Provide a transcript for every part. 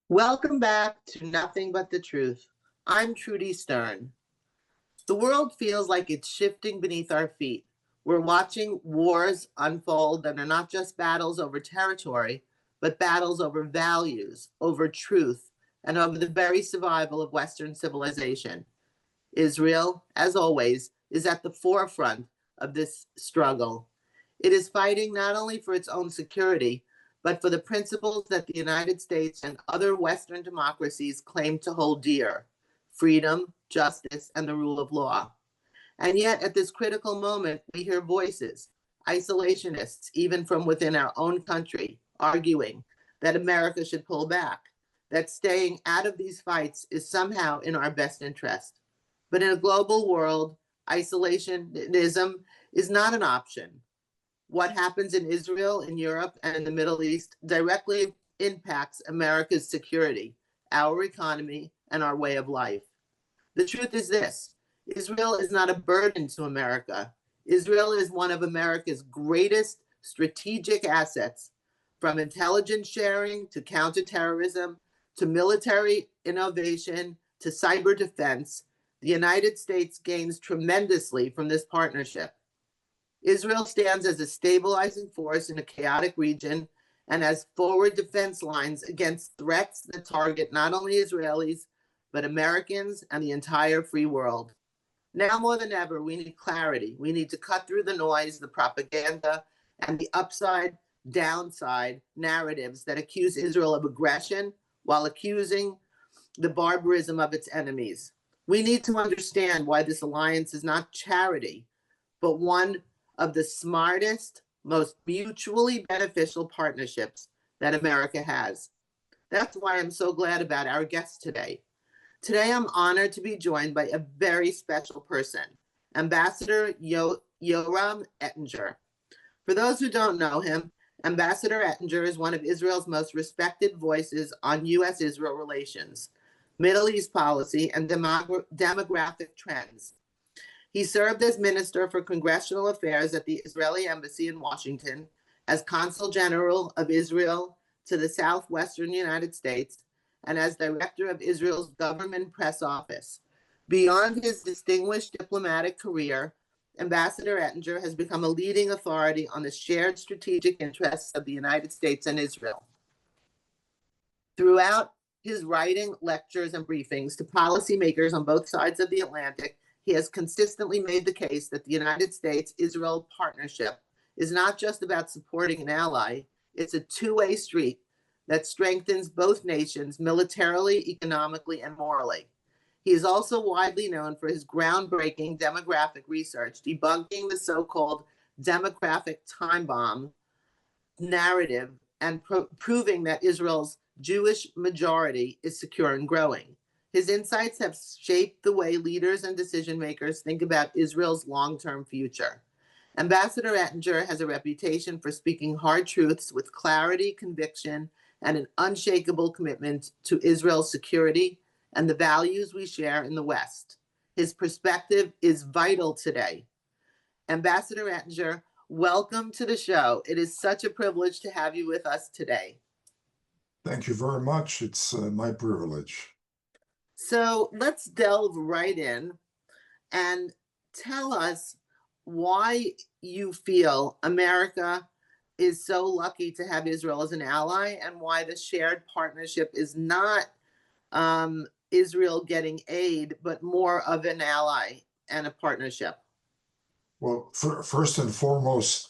Welcome back to Nothing But the Truth. I'm Trudy Stern. The world feels like it's shifting beneath our feet. We're watching wars unfold that are not just battles over territory, but battles over values, over truth, and over the very survival of Western civilization. Israel, as always, is at the forefront of this struggle. It is fighting not only for its own security, but for the principles that the United States and other Western democracies claim to hold dear: freedom, justice, and the rule of law. And yet, at this critical moment, we hear voices, isolationists, even from within our own country, arguing that America should pull back, that staying out of these fights is somehow in our best interest. But in a global world, isolationism is not an option. What happens in Israel, in Europe, and in the Middle East directly impacts America's security, our economy, and our way of life. The truth is this: Israel is not a burden to America. Israel is one of America's greatest strategic assets, from intelligence sharing to counterterrorism to military innovation to cyber defense. The United States gains tremendously from this partnership. Israel stands as a stabilizing force in a chaotic region and as forward defense lines against threats that target not only Israelis, but Americans and the entire free world. Now more than ever, we need clarity. We need to cut through the noise, the propaganda, and the upside, downside narratives that accuse Israel of aggression while accusing the barbarism of its enemies. We need to understand why this alliance is not charity, but one of the smartest, most mutually beneficial partnerships that America has. That's why I'm so glad about our guest today. Today, I'm honored to be joined by a very special person, Ambassador Yoram Ettinger. For those who don't know him, Ambassador Ettinger is one of Israel's most respected voices on U.S. Israel relations, Middle East policy, and demographic trends. He served as Minister for Congressional Affairs at the Israeli Embassy in Washington, as Consul General of Israel to the Southwestern United States, and as Director of Israel's Government Press Office. Beyond his distinguished diplomatic career, Ambassador Ettinger has become a leading authority on the shared strategic interests of the United States and Israel. Throughout his writing, lectures, and briefings to policymakers on both sides of the Atlantic, he has consistently made the case that the United States-Israel partnership is not just about supporting an ally, it's a two-way street that strengthens both nations militarily, economically, and morally. He is also widely known for his groundbreaking demographic research, debunking the so-called demographic time bomb narrative and proving that Israel's Jewish majority is secure and growing. His insights have shaped the way leaders and decision makers think about Israel's long-term future. Ambassador Ettinger has a reputation for speaking hard truths with clarity, conviction, and an unshakable commitment to Israel's security and the values we share in the West. His perspective is vital today. Ambassador Ettinger, welcome to the show. It is such a privilege to have you with us today. Thank you very much. It's my privilege. So let's delve right in and tell us why you feel America is so lucky to have Israel as an ally, and why the shared partnership is not Israel getting aid, but more of an ally and a partnership. Well, first and foremost,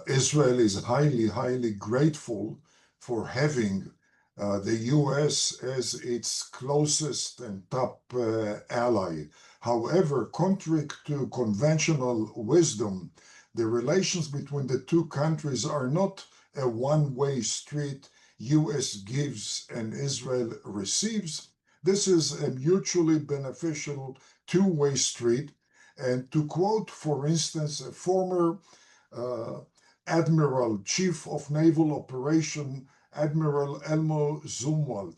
Israel is highly grateful for having the U.S. as its closest and top ally. However, contrary to conventional wisdom, the relations between the two countries are not a one-way street. U.S. gives and Israel receives. This is a mutually beneficial two-way street. And to quote, for instance, a former Admiral, Chief of Naval Operation, Admiral Elmo Zumwalt,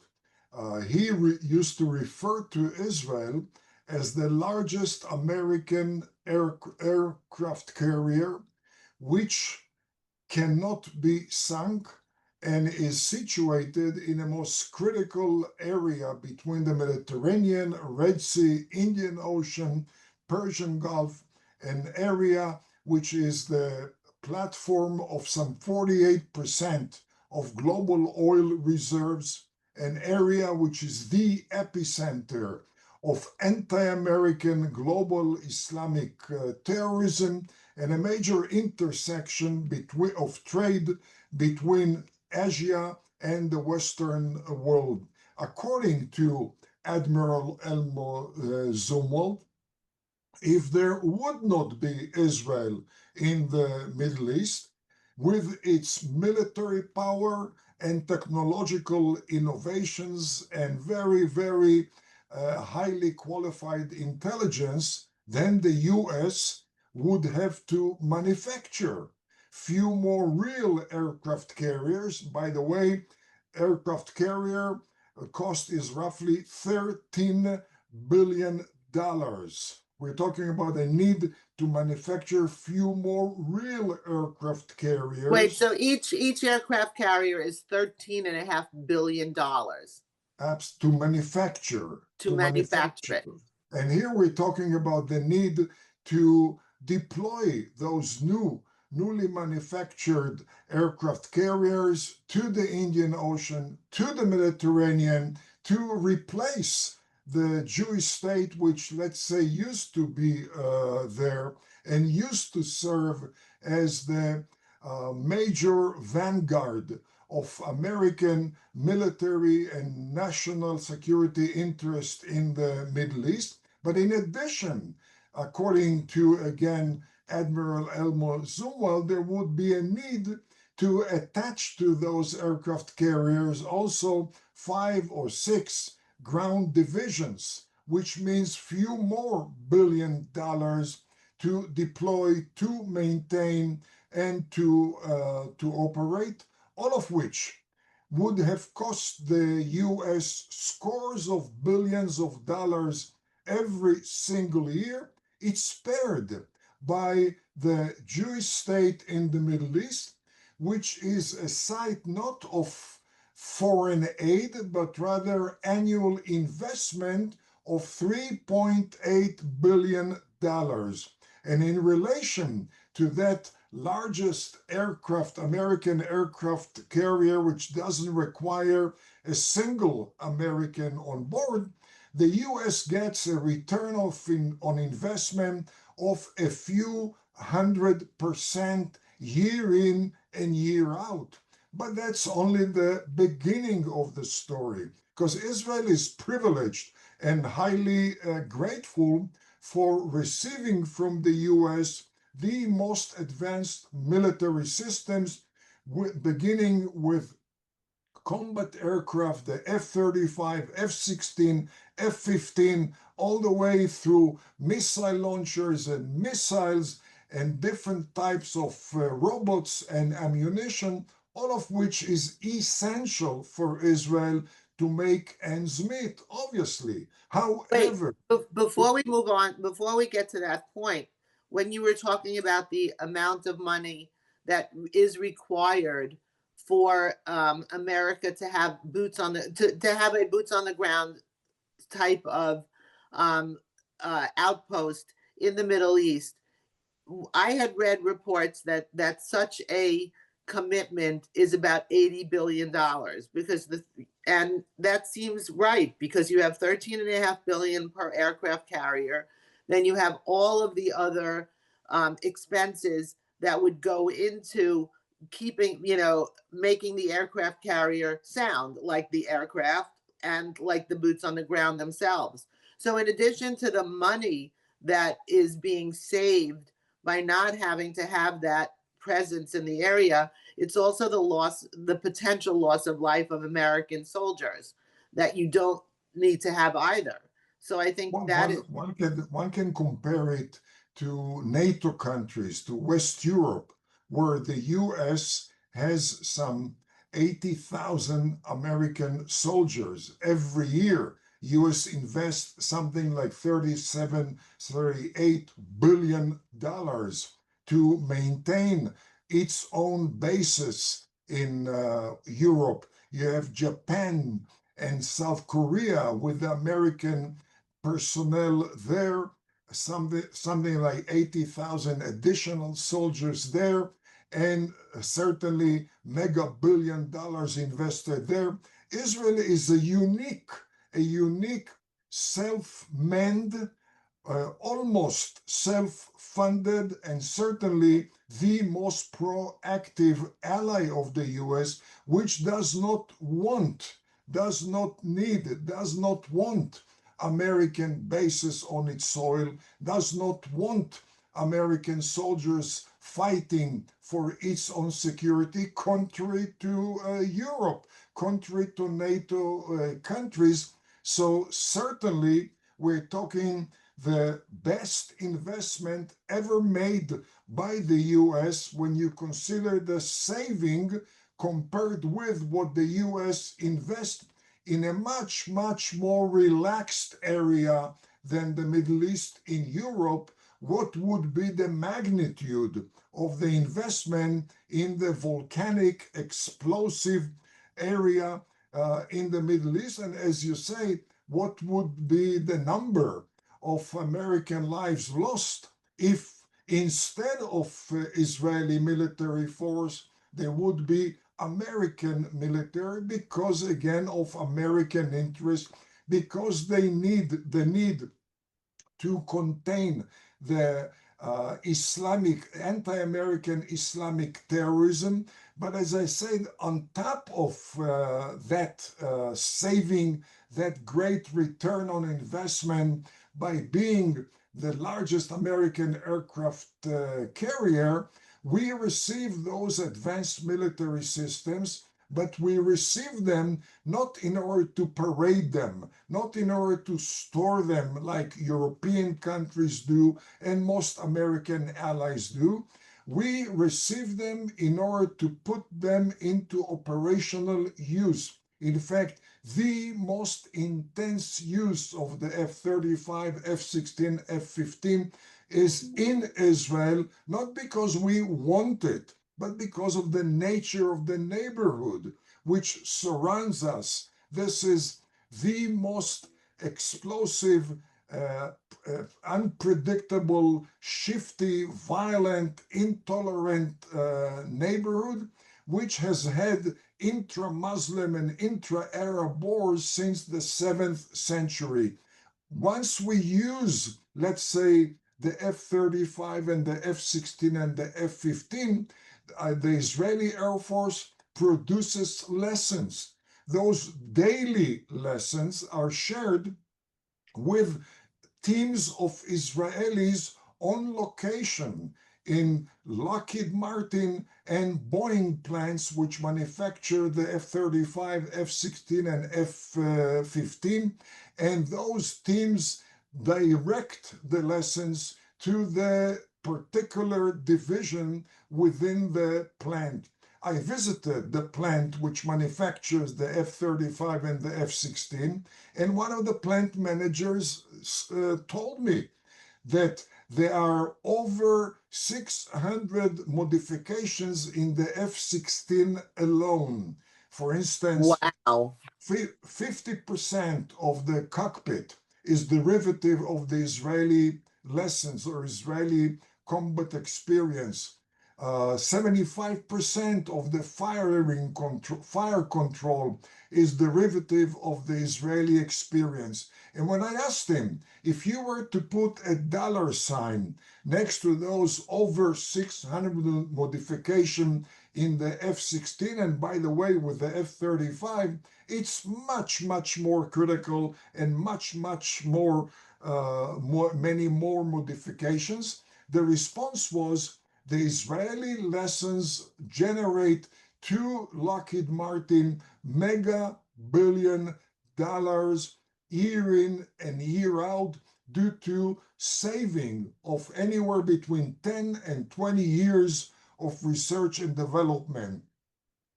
he used to refer to Israel as the largest American aircraft carrier, which cannot be sunk and is situated in a most critical area between the Mediterranean, Red Sea, Indian Ocean, Persian Gulf, an area which is the platform of some 48% of global oil reserves, an area which is the epicenter of anti-American global Islamic terrorism, and a major intersection of trade between Asia and the Western world. According to Admiral Elmo Zumwalt, if there would not be Israel in the Middle East, with its military power and technological innovations and very, very highly qualified intelligence, then the US would have to manufacture few more real aircraft carriers. By the way, aircraft carrier cost is roughly $13 billion. We're talking about a need to manufacture few more real aircraft Wait, carriers. so each aircraft carrier is $13.5 billion Apps to manufacture, to manufacture it. And here we're talking about the need to deploy those newly manufactured aircraft carriers to the Indian Ocean, to the Mediterranean, to replace the Jewish state, which, let's say, used to be there and used to serve as the major vanguard of American military and national security interest in the Middle East. But in addition, according to, again, Admiral Elmo Zumwalt, there would be a need to attach to those aircraft carriers also 5 or 6 ground divisions, which means few more $1 billion to deploy, to maintain, and to operate, all of which would have cost the US scores of billions of dollars every single year. It's spared by the Jewish state in the Middle East, which is a site not of foreign aid, but rather annual investment of $3.8 billion. And in relation to that largest aircraft, American aircraft carrier, which doesn't require a single American on board, the US gets a return on investment of a few 100% year in and year out. But that's only the beginning of the story, because Israel is privileged and highly grateful for receiving from the US the most advanced military systems, beginning with combat aircraft, the F-35, F-16, F-15, all the way through missile launchers and missiles and different types of robots and ammunition, all of which is essential for Israel to make ends meet, obviously. Wait, However, before we move on, before we get to that point, when you were talking about the amount of money that is required for America to have boots on the to have a boots on the ground type of um, outpost in the Middle East, I had read reports that such a commitment is about $80 billion, because and that seems right, because you have 13.5 billion per aircraft carrier, then you have all of the other expenses that would go into keeping, making the aircraft carrier sound, like the aircraft and like the boots on the ground themselves. So in addition to the money that is being saved by not having to have that presence in the area, it's also the potential loss of life of American soldiers that you don't need to have either. So I think one, that one, is one can compare it to NATO countries, to West Europe, where the US has some 80,000 American soldiers every year. US invests something like 37, 38 billion dollars to maintain its own bases in Europe. You have Japan and South Korea with American personnel there, something like 80,000 additional soldiers there, and certainly mega billion dollars invested there. Israel is a unique self-manned, almost self-funded, and certainly the most proactive ally of the US, which does not want, does not need, does not want American bases on its soil, does not want American soldiers fighting for its own security, contrary to Europe, contrary to NATO countries. So certainly we're talking the best investment ever made by the US when you consider the saving compared with what the US invests in a much, much more relaxed area than the Middle East. In Europe, what would be the magnitude of the investment in the volcanic explosive area in the Middle East? And as you say, what would be the number of American lives lost if instead of Israeli military force, there would be American military, because again of American interest, because they need the need to contain the Islamic, anti-American Islamic terrorism. But as I said, on top of that saving, that great return on investment by being the largest American aircraft carrier, we receive those advanced military systems, but we receive them not in order to parade them, not in order to store them like European countries do and most American allies do. We receive them in order to put them into operational use. In fact, the most intense use of the F-35, F-16, F-15 is in Israel, not because we want it, but because of the nature of the neighborhood which surrounds us. This is the most explosive, unpredictable, shifty, violent, intolerant neighborhood, which has had intra-Muslim and intra-Arab wars since the 7th century. Once we use, let's say, the F-35 and the F-16 and the F-15, the Israeli Air Force produces lessons. Those daily lessons are shared with teams of Israelis on location in Lockheed Martin and Boeing plants which manufacture the F-35, F-16, and F-15. And those teams direct the lessons to the particular division within the plant. I visited the plant which manufactures the F-35 and the F-16, and one of the plant managers told me that there are over 600 modifications in the F-16 alone. For instance, Wow. 50% of the cockpit is derivative of the Israeli lessons or Israeli combat experience. 75% of the fire control is derivative of the Israeli experience. And when I asked him, if you were to put a dollar sign next to those over 600 modification in the F-16, and by the way, with the F-35, it's much, much more critical and much, much more, many more modifications. The response was, the Israeli lessons generate to Lockheed Martin mega billion dollars year in and year out due to saving of anywhere between 10 and 20 years of research and development.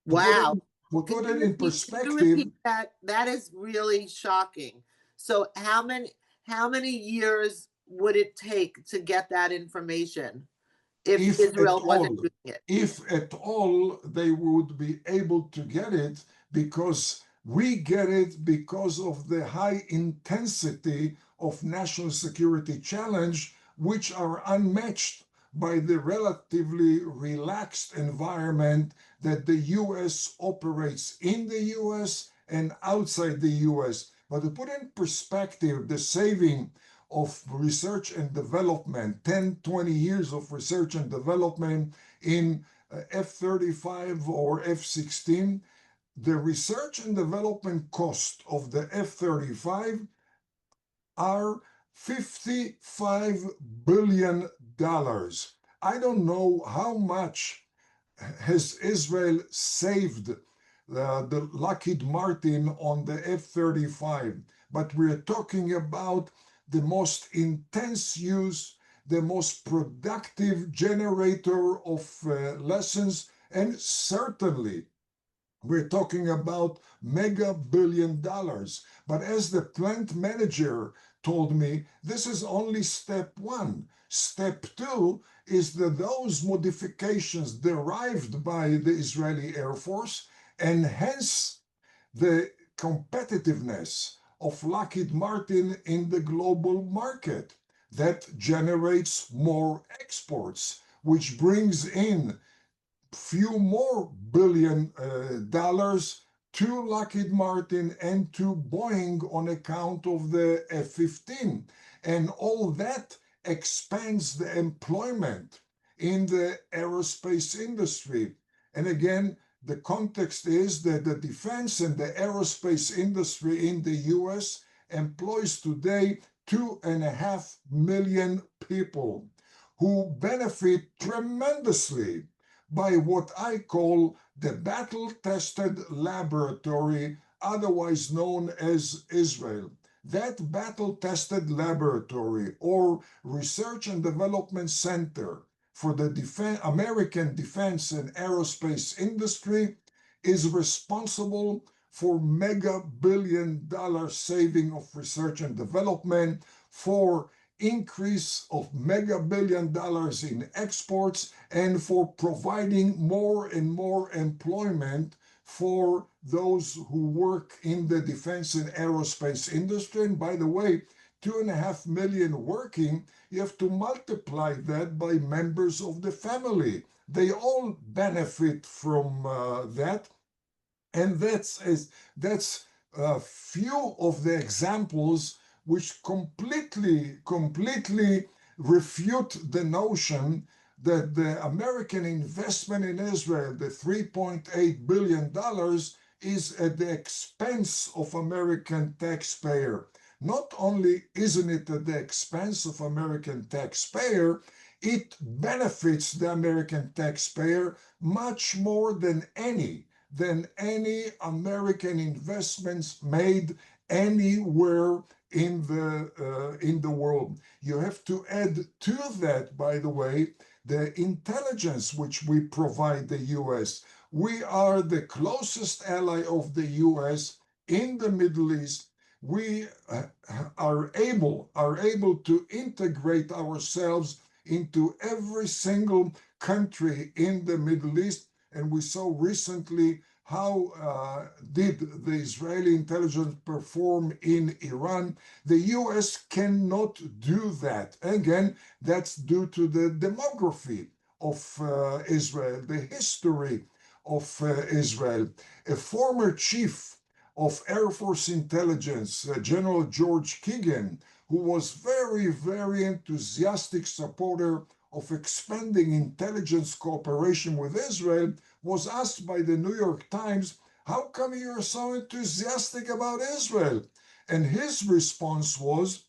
To put it, Wow. to Could put you it in could you perspective, repeat that? That is really shocking. So how many years would it take to get that information? if if at Israel wasn't all, doing it. if at all they would be able to get it, because we get it because of the high intensity of national security challenge, which are unmatched by the relatively relaxed environment that the US operates in the US and outside the US. But to put in perspective the saving of research and development, 10, 20 years of research and development in F-35 or F-16, the research and development cost of the F-35 are $55 billion. I don't know how much has Israel saved the Lockheed Martin on the F-35, but we're talking about the most intense use, the most productive generator of lessons, and certainly we're talking about mega billion dollars. But as the plant manager told me, this is only step one. Step two is that those modifications derived by the Israeli Air Force enhance the competitiveness of Lockheed Martin in the global market. That generates more exports, which brings in few more billion dollars to Lockheed Martin and to Boeing on account of the F-15. And all that expands the employment in the aerospace industry. And again, the context is that the defense and the aerospace industry in the US employs today 2.5 million people who benefit tremendously by what I call the battle-tested laboratory, otherwise known as Israel. That battle-tested laboratory or research and development center for the American defense and aerospace industry is responsible for mega billion-dollar saving of research and development, for increase of mega billion dollars in exports, and for providing more and more employment for those who work in the defense and aerospace industry. And by the way, 2.5 million working, you have to multiply that by members of the family. They all benefit from that. And that's a few of the examples which completely refute the notion that the American investment in Israel, the $3.8 billion, is at the expense of American taxpayer. Not only isn't it at the expense of American taxpayer, it benefits the American taxpayer much more than any American investments made anywhere in the world. You have to add to that, by the way, the intelligence which we provide the US. We are the closest ally of the US in the Middle East. We are able to integrate ourselves into every single country in the Middle East. And we saw recently how did the Israeli intelligence perform in Iran. The US cannot do that. Again, that's due to the demography of Israel, the history of Israel. A former chief of Air Force Intelligence, General George Keegan, who was very enthusiastic supporter of expanding intelligence cooperation with Israel, was asked by the New York Times, how come you're so enthusiastic about Israel? And his response was,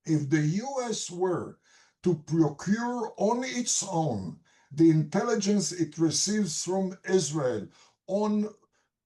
if the US were to procure on its own the intelligence it receives from Israel on,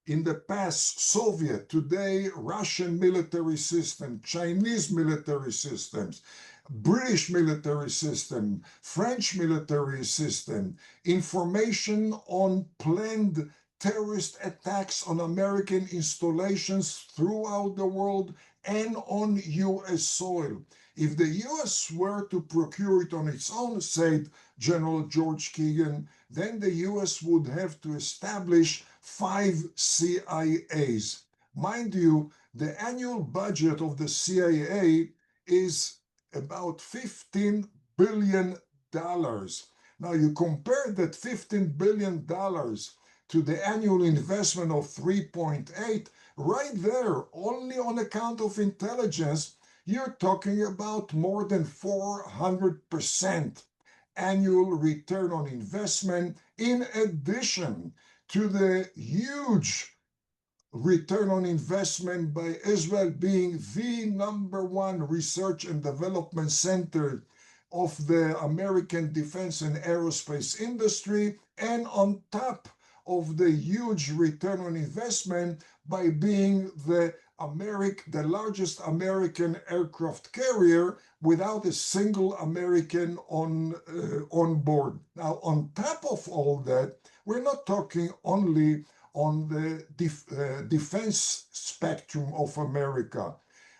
in the past, Soviet, today Russian military system, Chinese military systems, British military system, French military system, information on planned terrorist attacks on American installations throughout the world and on U.S. soil. If the U.S. were to procure it on its own, said General George Keegan, then the U.S. would have to establish 5 CIAs. Mind you, the annual budget of the CIA is about $15 billion. Now you compare that $15 billion to the annual investment of 3.8, right there, only on account of intelligence, you're talking about more than 400% annual return on investment, in addition to the huge return on investment by Israel being the number one research and development center of the American defense and aerospace industry, and on top of the huge return on investment by being the largest American aircraft carrier without a single American on board. Now, on top of all that, we're not talking only on the defense spectrum of America.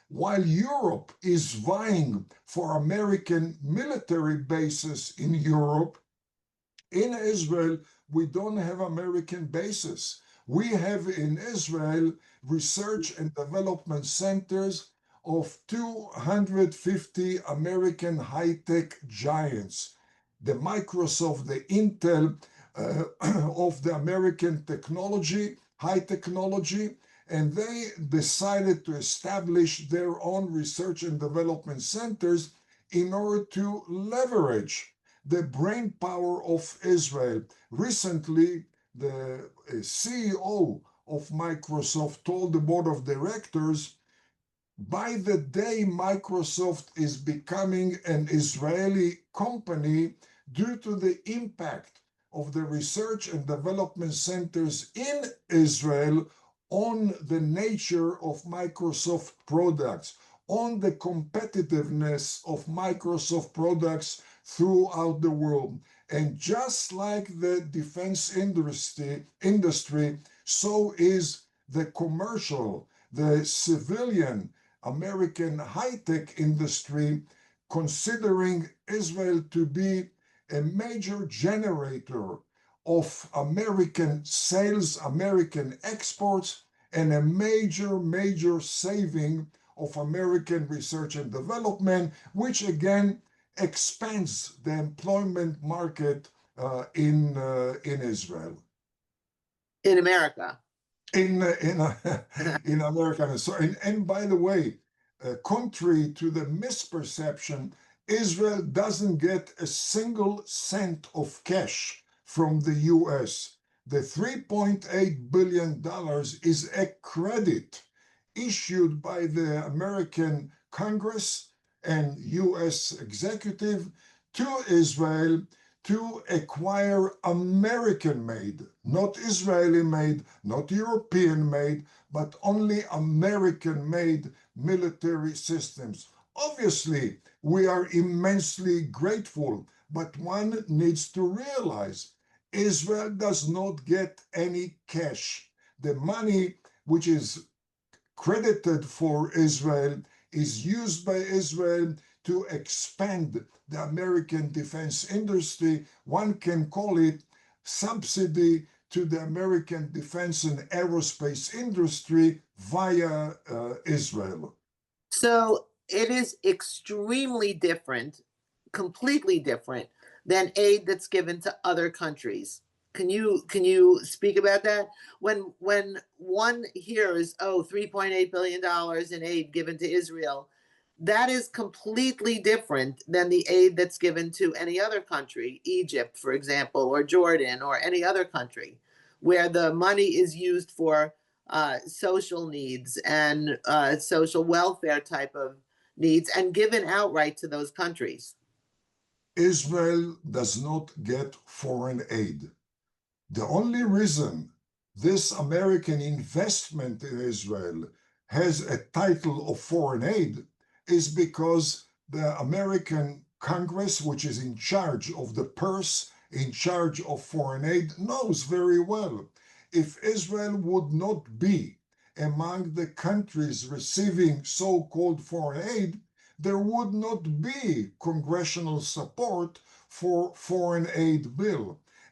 While Europe is vying for American military bases in Europe, in Israel, we don't have American bases. We have in Israel research and development centers of 250 American high-tech giants. The Microsoft, the Intel of the American technology, high technology, and they decided to establish their own research and development centers in order to leverage the brain power of Israel. Recently, the CEO of Microsoft told the board of directors, by the day Microsoft is becoming an Israeli company due to the impact of the research and development centers in Israel on the nature of Microsoft products, on the competitiveness of Microsoft products throughout the world. And just like the defense industry, so is the commercial, the civilian American high-tech industry, considering Israel to be a major generator of American sales, American exports, and a major saving of American research and development, which again expands the employment market in Israel. In America. In America. So, and by the way, contrary to the misperception, Israel doesn't get a single cent of cash from the U.S. The $3.8 billion is a credit issued by the American Congress and U.S. executive to Israel to acquire American-made, not Israeli-made, not European-made, but only American-made military systems. Obviously, we are immensely grateful, but one needs to realize Israel does not get any cash. The money which is credited for Israel is used by Israel to expand the American defense industry. One can call it subsidy to the American defense and aerospace industry via Israel. So it is extremely different, completely different than aid that's given to other countries. Can you speak about that? When one hears, oh, $3.8 billion in aid given to Israel, that is completely different than the aid that's given to any other country, Egypt, for example, or Jordan, or any other country, where the money is used for social needs and social welfare type of needs and given outright to those countries. Israel does not get foreign aid. The only reason this American investment in Israel has a title of foreign aid is because the American Congress, which is in charge of the purse, in charge of foreign aid, knows very well if Israel would not be among the countries receiving so-called foreign aid, there would not be congressional support for foreign aid bill.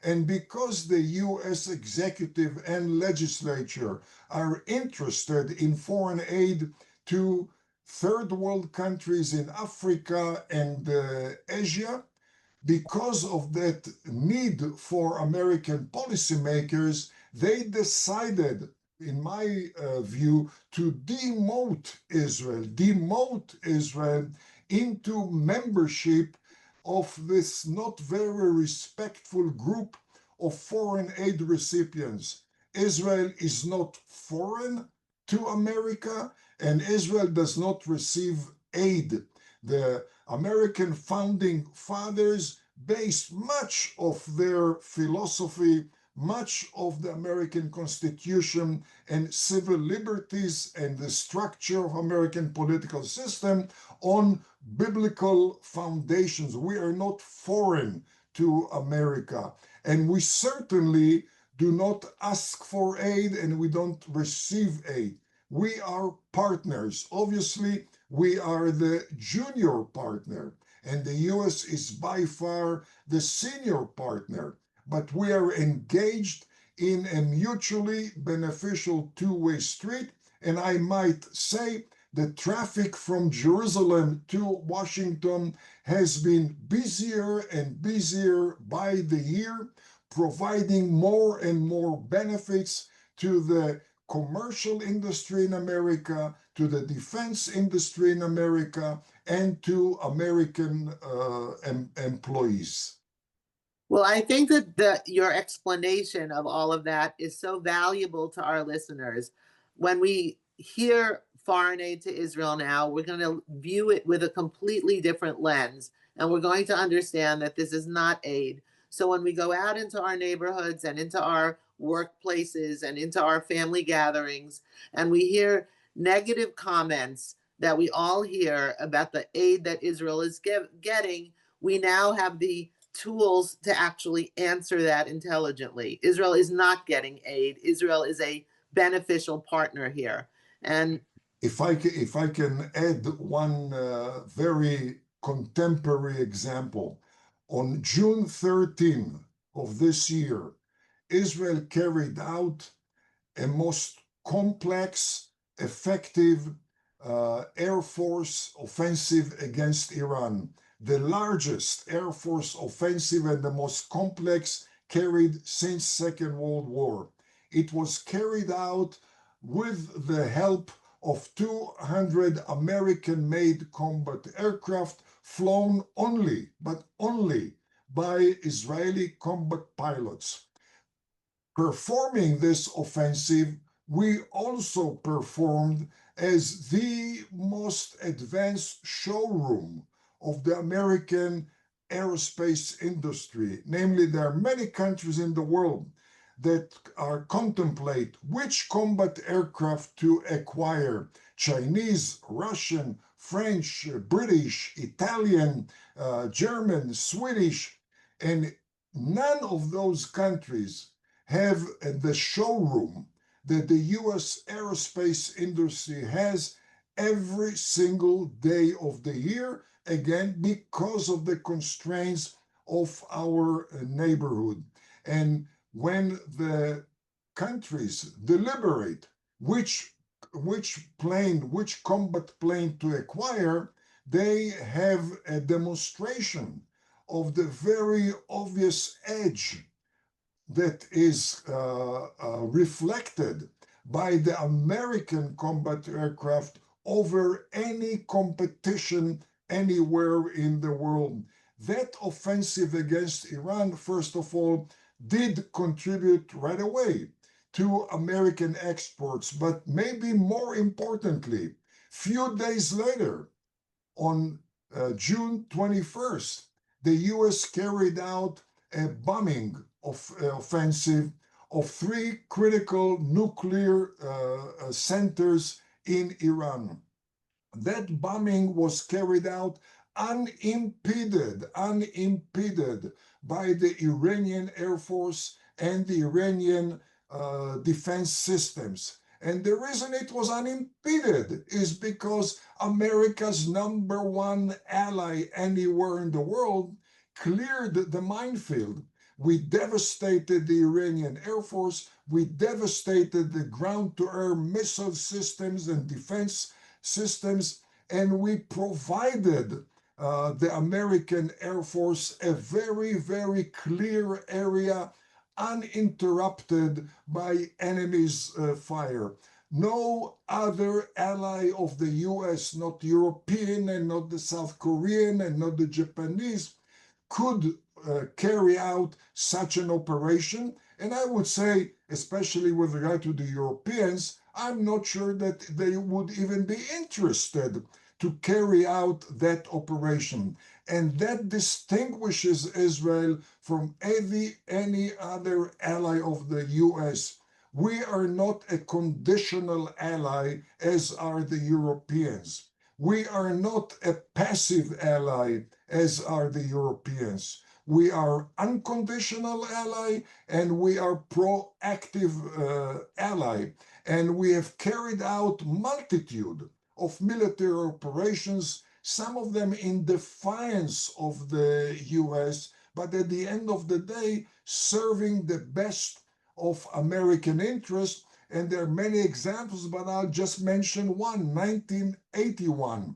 And because the U.S. executive and legislature are interested in foreign aid to third world countries in Africa and Asia, because of that need for American policymakers, they decided, in my view, to demote Israel into membership of this not very respectful group of foreign aid recipients. Israel is not foreign to America, and Israel does not receive aid. The American founding fathers based much of their philosophy, much of the American Constitution and civil liberties and the structure of American political system on biblical foundations. We are not foreign to America, and we certainly do not ask for aid and we don't receive aid. We are partners. Obviously, we are the junior partner, and the US is by far the senior partner, but we are engaged in a mutually beneficial two-way street, and I might say the traffic from Jerusalem to Washington has been busier and busier by the year, providing more and more benefits to the commercial industry in America, to the defense industry in America, and to American employees. Well, I think that your explanation of all of that is so valuable to our listeners. When we hear foreign aid to Israel now, we're going to view it with a completely different lens, and we're going to understand that this is not aid. So when we go out into our neighborhoods and into our workplaces and into our family gatherings, and we hear negative comments that we all hear about the aid that Israel is getting, we now have the tools to actually answer that intelligently. Israel is not getting aid. Israel is a beneficial partner here. And if I can add one very contemporary example, on June 13 of this year, Israel carried out a most complex, effective Air Force offensive against Iran, the largest Air Force offensive and the most complex carried since Second World War. It was carried out with the help of 200 American-made combat aircraft flown only, but only, by Israeli combat pilots. Performing this offensive, we also performed as the most advanced showroom of the American aerospace industry. Namely, there are many countries in the world that are contemplate which combat aircraft to acquire: Chinese, Russian, French, British, Italian, German, Swedish, and none of those countries have the showroom that the U.S. aerospace industry has every single day of the year, again, because of the constraints of our neighborhood. And when the countries deliberate which combat plane to acquire, they have a demonstration of the very obvious edge that is reflected by the American combat aircraft over any competition anywhere in the world. That offensive against Iran, first of all, did contribute right away to American exports, but maybe more importantly, few days later, on June 21st, the U.S. carried out a bombing offensive of three critical nuclear centers in Iran. That bombing was carried out unimpeded by the Iranian Air Force and the Iranian defense systems. And the reason it was unimpeded is because America's number one ally anywhere in the world cleared the minefield. We devastated the Iranian Air Force. We devastated the ground-to-air missile systems and defense systems. And we provided the American Air Force a very, very clear area uninterrupted by enemy's fire. No other ally of the US, not European and not the South Korean and not the Japanese, could carry out such an operation. And I would say, especially with regard to the Europeans, I'm not sure that they would even be interested to carry out that operation. And that distinguishes Israel from any other ally of the US. We are not a conditional ally as are the Europeans. We are not a passive ally as are the Europeans. We are unconditional ally and we are proactive ally. And we have carried out multitude of military operations, some of them in defiance of the US, but at the end of the day, serving the best of American interest. And there are many examples, but I'll just mention one, 1981.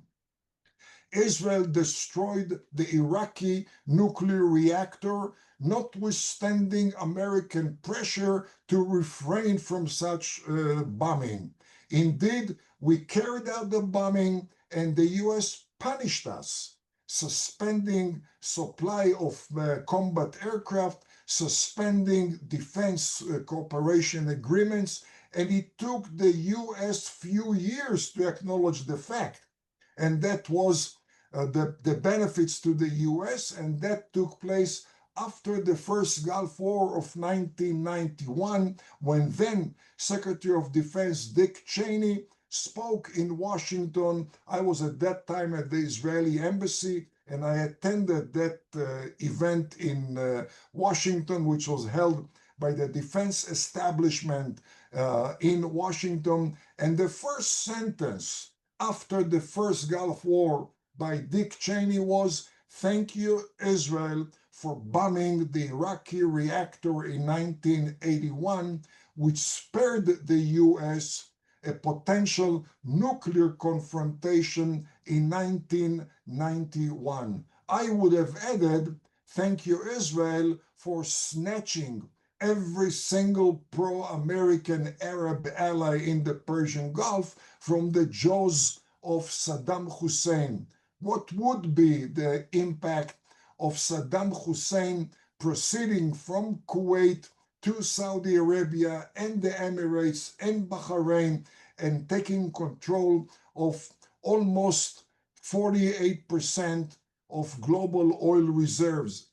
Israel destroyed the Iraqi nuclear reactor, notwithstanding American pressure to refrain from such bombing. Indeed, we carried out the bombing and the US punished us, suspending supply of combat aircraft, suspending defense cooperation agreements, and it took the US few years to acknowledge the fact. And that was the benefits to the US, and that took place after the first Gulf War of 1991, when then Secretary of Defense Dick Cheney spoke in Washington. I was at that time at the Israeli embassy, and I attended that event in Washington, which was held by the defense establishment in Washington. And the first sentence after the first Gulf War by Dick Cheney was, "Thank you, Israel, for bombing the Iraqi reactor in 1981, which spared the US a potential nuclear confrontation in 1991. I would have added, "Thank you, Israel, for snatching every single pro-American Arab ally in the Persian Gulf from the jaws of Saddam Hussein." What would be the impact of Saddam Hussein proceeding from Kuwait to Saudi Arabia and the Emirates and Bahrain and taking control of almost 48% of global oil reserves?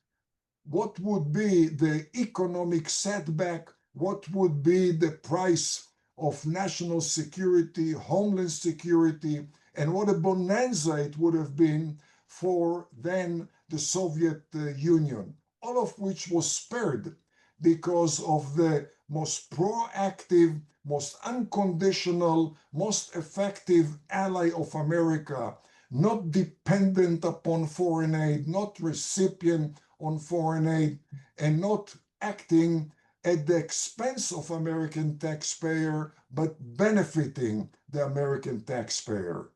What would be the economic setback? What would be the price of national security, homeland security, and what a bonanza it would have been for then the Soviet Union, all of which was spared because of the most proactive, most unconditional, most effective ally of America, not dependent upon foreign aid, not recipient on foreign aid, and not acting at the expense of American taxpayer, but benefiting the American taxpayer.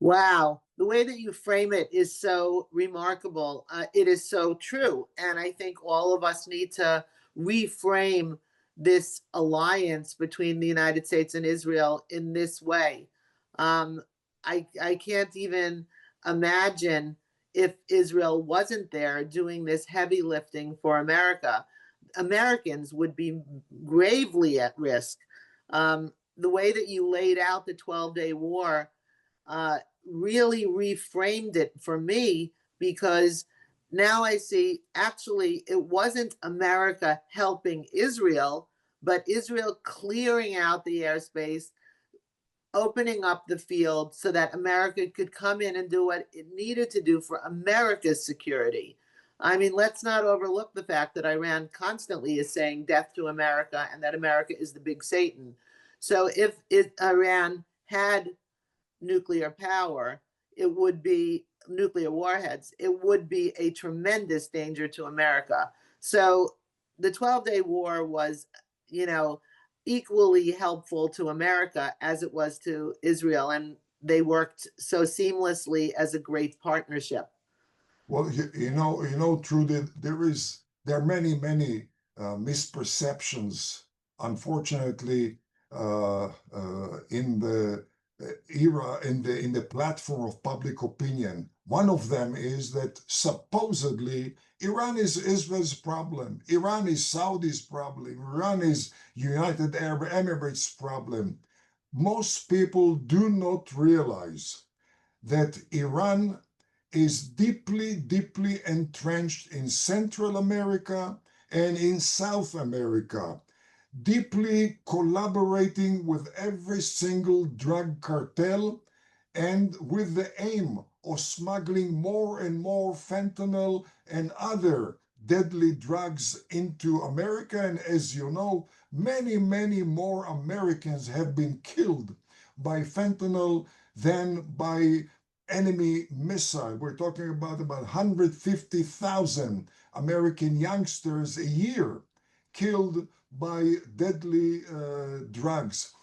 Wow, the way that you frame it is so remarkable. It is so true. And I think all of us need to reframe this alliance between the United States and Israel in this way. Um, I can't even imagine if Israel wasn't there doing this heavy lifting for America. Americans would be gravely at risk. The way that you laid out the 12-day war uh, really reframed it for me, because now I see actually it wasn't America helping Israel, but Israel clearing out the airspace, opening up the field so that America could come in and do what it needed to do for America's security. I mean, let's not overlook the fact that Iran constantly is saying death to America and that America is the big Satan. So if Iran had nuclear power, it would be nuclear warheads, it would be a tremendous danger to America. So the 12-day war was, you know, equally helpful to America as it was to Israel. And they worked so seamlessly as a great partnership. Well, Trudy, there are many misperceptions, unfortunately, in the era, in the platform of public opinion. One of them is that supposedly Iran is Israel's problem, Iran is Saudi's problem, Iran is United Arab Emirates' problem. Most people do not realize that Iran is deeply entrenched in Central America and in South America, deeply collaborating with every single drug cartel and with the aim of smuggling more and more fentanyl and other deadly drugs into America. And as you know, many more Americans have been killed by fentanyl than by enemy missile. We're talking about 150,000 American youngsters a year killed by deadly drugs.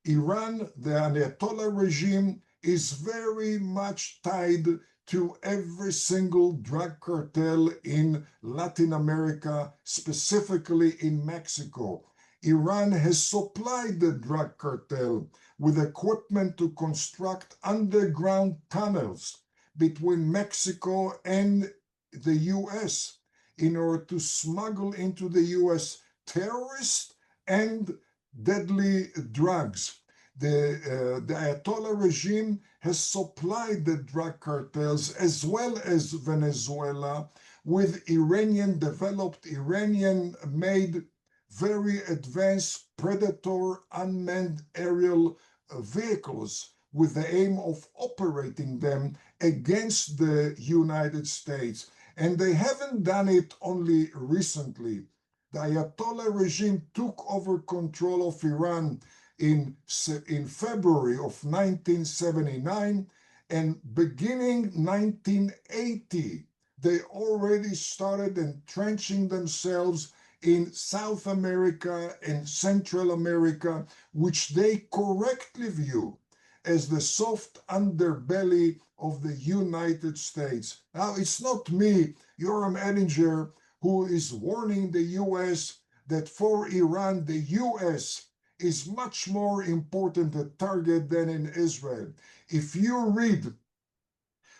Iran, the Ayatollah regime, is very much tied to every single drug cartel in Latin America, specifically in Mexico. Iran has supplied the drug cartel with equipment to construct underground tunnels between Mexico and the US in order to smuggle into the US terrorists and deadly drugs. The Ayatollah regime has supplied the drug cartels as well as Venezuela with developed Iranian made very advanced Predator unmanned aerial vehicles with the aim of operating them against the United States. And they haven't done it only recently. The Ayatollah regime took over control of Iran in February of 1979, and beginning 1980, they already started entrenching themselves in South America and Central America, which they correctly view as the soft underbelly of the United States. Now, it's not me, Yoram Ettinger, who is warning the US that for Iran, the US is much more important a target than in Israel. If you read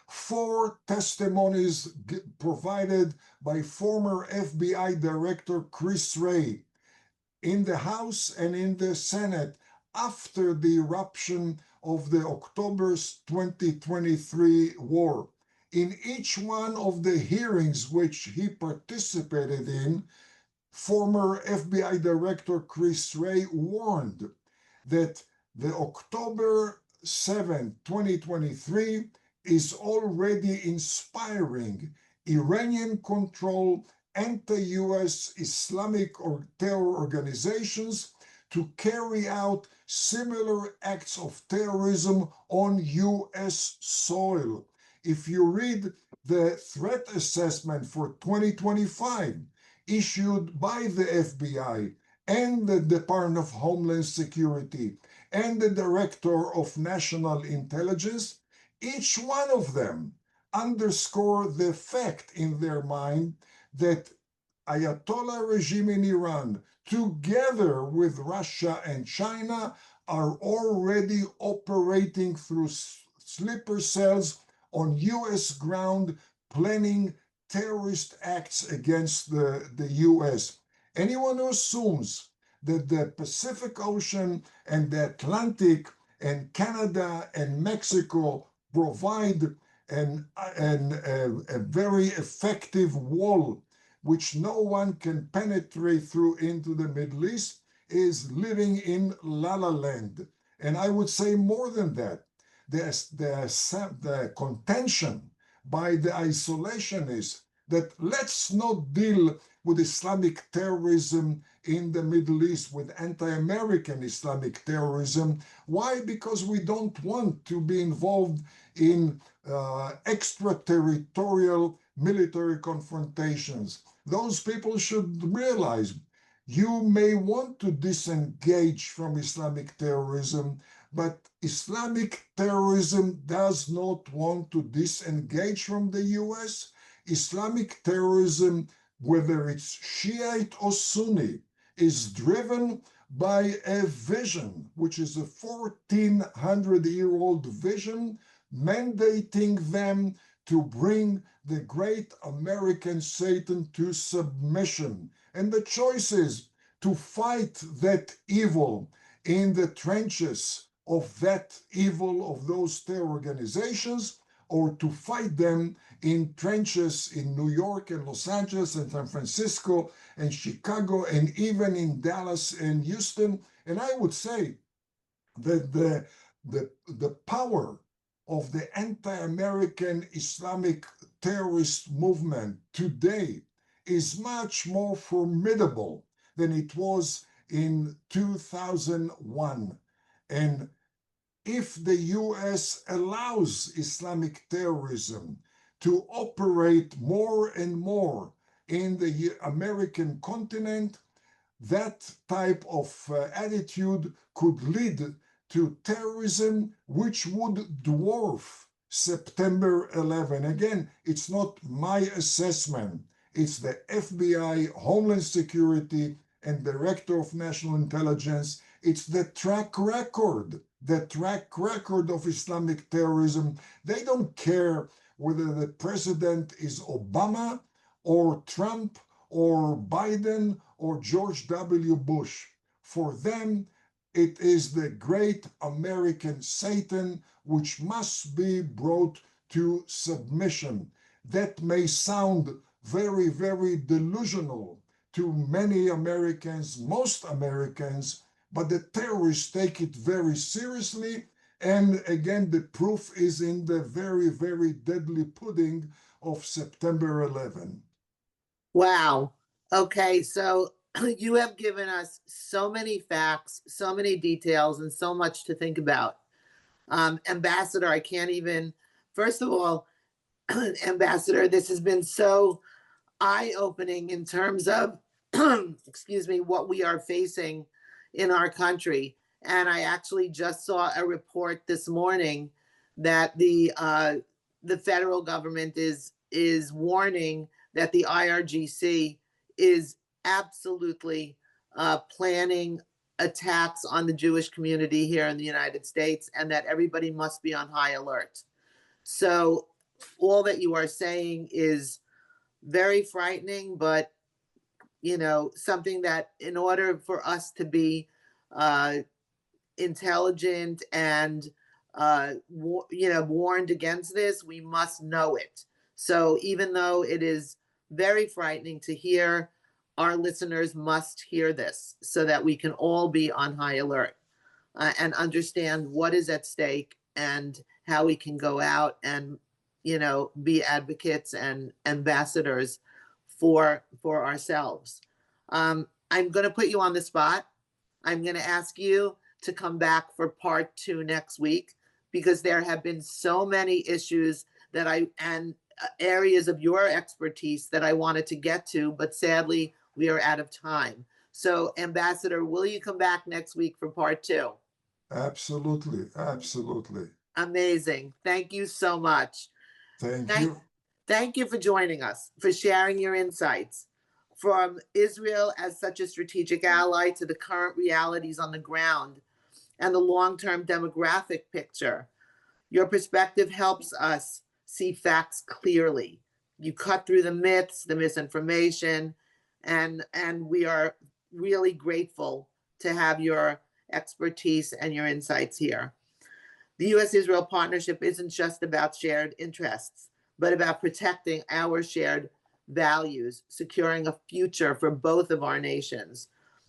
4 testimonies provided by former FBI Director Chris Wray in the House and in the Senate after the eruption of the October 2023 war. In each one of the hearings which he participated in, former FBI Director Chris Wray warned that the October 7, 2023 is already inspiring Iranian-controlled anti-US Islamic or terror organizations to carry out similar acts of terrorism on US soil. If you read the threat assessment for 2025 issued by the FBI and the Department of Homeland Security and the Director of National Intelligence, each one of them underscore the fact in their mind that Ayatollah regime in Iran, together with Russia and China, are already operating through sleeper cells on US ground, planning terrorist acts against the US. Anyone who assumes that the Pacific Ocean and the Atlantic and Canada and Mexico provide a very effective wall which no one can penetrate through into the Middle East is living in La La Land. And I would say more than that. The contention by the isolationists that let's not deal with Islamic terrorism in the Middle East, with anti-American Islamic terrorism. Why? Because we don't want to be involved in extraterritorial military confrontations. Those people should realize you may want to disengage from Islamic terrorism, but Islamic terrorism does not want to disengage from the US. Islamic terrorism, whether it's Shiite or Sunni, is driven by a vision, which is a 1400-year-old vision, mandating them to bring the great American Satan to submission. And the choice is to fight that evil in the trenches of that evil of those terror organizations, or to fight them in trenches in New York and Los Angeles and San Francisco and Chicago and even in Dallas and Houston. And I would say that the power of the anti-American Islamic terrorist movement today is much more formidable than it was in 2001. And if the US allows Islamic terrorism to operate more and more in the American continent, that type of attitude could lead to terrorism which would dwarf September 11. Again, it's not my assessment. It's the FBI, Homeland Security, and Director of National Intelligence. It's the track record of Islamic terrorism. They don't care whether the president is Obama or Trump or Biden or George W. Bush. For them, it is the great American Satan which must be brought to submission. That may sound very, very delusional to many Americans, most Americans, but the terrorists take it very seriously. And again, the proof is in the very, very deadly pudding of September 11. Wow. Okay, so you have given us so many facts, so many details, and so much to think about. Ambassador, I can't even, first of all, Ambassador, this has been so eye-opening in terms of, excuse me, what we are facing in our country. And I actually just saw a report this morning that the federal government is warning that the IRGC is absolutely planning attacks on the Jewish community here in the United States, and that everybody must be on high alert. So all that you are saying is very frightening, but something that in order for us to be intelligent and warned against this, we must know it. So even though it is very frightening to hear, our listeners must hear this so that we can all be on high alert and understand what is at stake and how we can go out and be advocates and ambassadors for ourselves. I'm going to put you on the spot. I'm going to ask you to come back for part 2 next week, because there have been so many issues and areas of your expertise that I wanted to get to, but sadly we are out of time. So Ambassador, will you come back next week for part 2? Absolutely. Absolutely. Amazing. Thank you so much. Thank you. Thank you for joining us, for sharing your insights. From Israel as such a strategic ally to the current realities on the ground and the long-term demographic picture, your perspective helps us see facts clearly. You cut through the myths, the misinformation, and we are really grateful to have your expertise and your insights here. The U.S. Israel partnership isn't just about shared interests, but about protecting our shared values, securing a future for both of our nations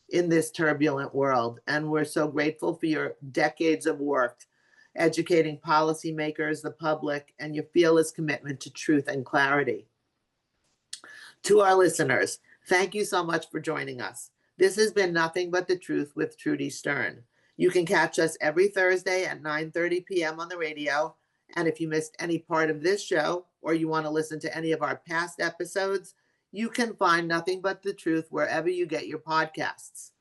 in this turbulent world. And we're so grateful for your decades of work educating policymakers, the public, and your fearless commitment to truth and clarity. To our listeners, thank you so much for joining us. This has been Nothing But the Truth with Trudy Stern. You can catch us every Thursday at 9:30 p.m. on the radio. And if you missed any part of this show or you want to listen to any of our past episodes, you can find Nothing But the Truth wherever you get your podcasts.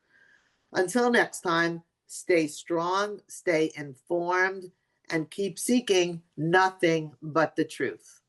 Until next time, stay strong, stay informed, and keep seeking nothing but the truth.